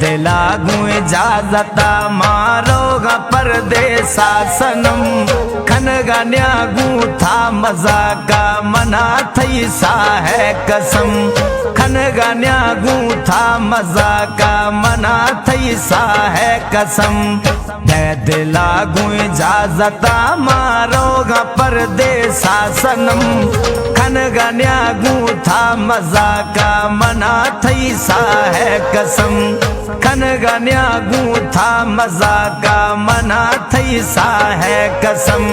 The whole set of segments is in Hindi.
दिलागू इजाजता मारोगा परदेसा सनम खन गान्यागू था मजा का मना थई सा है कसम खन गान्यागू था मजा का मना थई सा है कसम दे दिलागू इजाजता मारोगा परदेसा सनम खन गान्यागू था मजा का मना थई सा है कसम खन गान्यागू था मजा का मना थई सा है कसम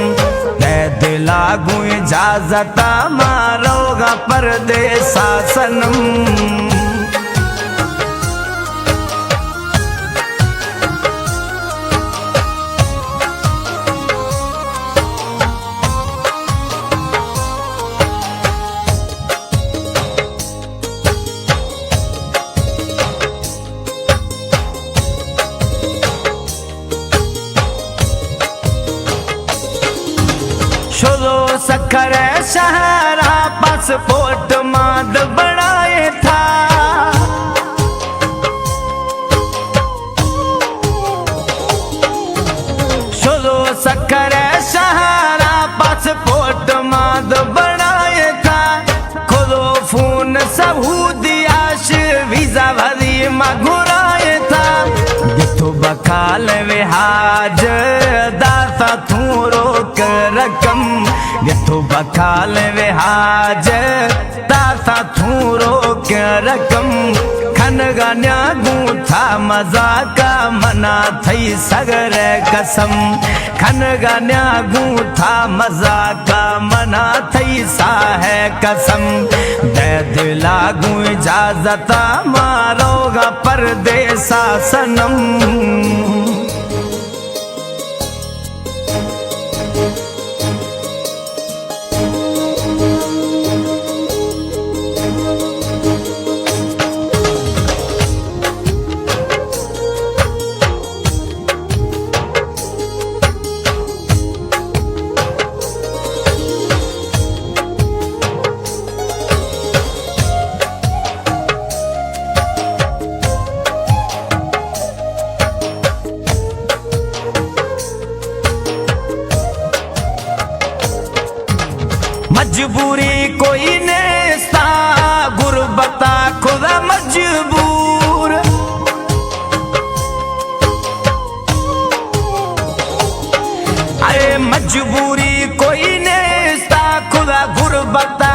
दे दिलागू इजाजता मारोगा परदेसा सनम। छोरो सखर शहरा पासपोर्ट माद बनाए था छोरो सखर शहरा पासपोर्ट माद बनाए था खोलो फोन सहूदियाश वीजा भरी मगुराए था गिथो बखाल विहाज दाता तू रोक रकम गिथो बखाल विहाज दाता तू रोक रकम खन गान्यागू था मजा का मना थई सगर कसम खन गान्यागू था मजा का मना थई सा है कसम दे दिलागू इजाजता मारोगा परदेसा सनम। मजबूरी कोई नेस्ता गुरबता खुदा मजबूर अरे मजबूरी कोई नेस्ता खुदा गुरबता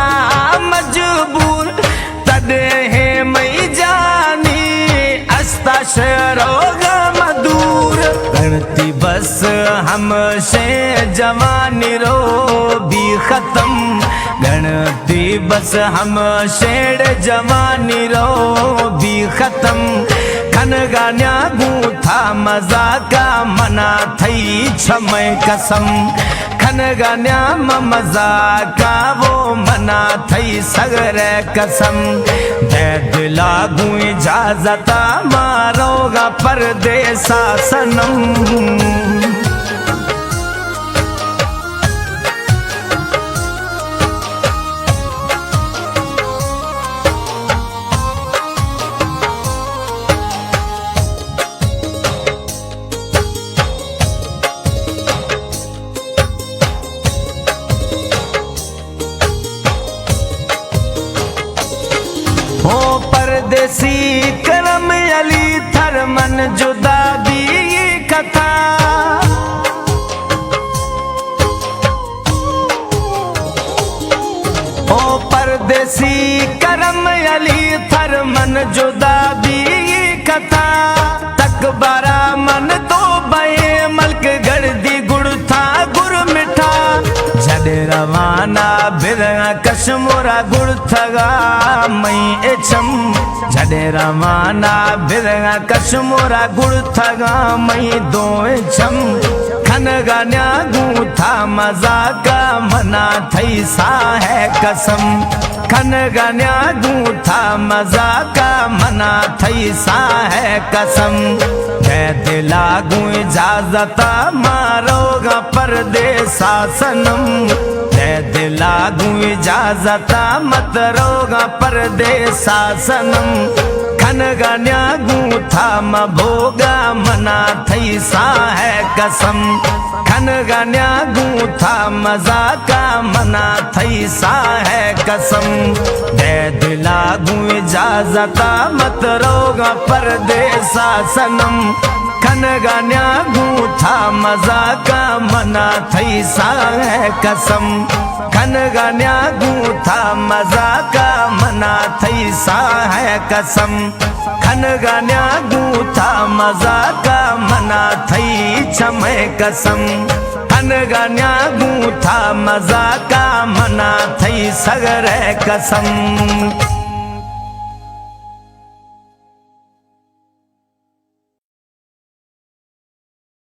मजबूर तदे है मई जानी अस्ता शरोगा मधुर गणती बस हमसे जवानी रो भी खत्म गणती बस हम शेर जवानी रो भी खत्म खन गान्यागू था मजा का मना थई छमय कसम खन गान्या मजा का वो मना थई सगर कसम दे दिलागू इजाजता मारोगा परदेसा सनम। परदेसी करम अली थरमन जुदा दी कथा ओ परदेसी करम अली थरमन जुदा दी कथा तक बारा मन तो बहे मलक गर्दी गुड़ था गुर मिठा जडे रवाना बिरंगा कश्मोरा गुड़ थगा मई एचम जडे रवाना बिरंगा कश्मोरा गुड़ थगा मई दो एचम खन गान्यागू था मजा का मना थई सा है कसम खन गान्यागू था मजा का मना थई सा है कसम दे दिलागू इजाजता मारोगा परदेसा सनम दे दिल लागू इजाजता मत रोगा परदेसा सनम खन गान्या गूथा म भोगा मना थई सा है कसम खन गान्या गूथा मजा का मना थई सा है कसम दे दिलागू इजाजता मत रोगा परदेसा सनम खन गान्या गूथा मजा का मना थई सा है कसम खन गान्या गूथा मजा का मना थई सा है कसम खन गान्या गूथा मजा का मना थई छमे कसम खन गान्या गूथा मजा का मना थई सगरे कसम।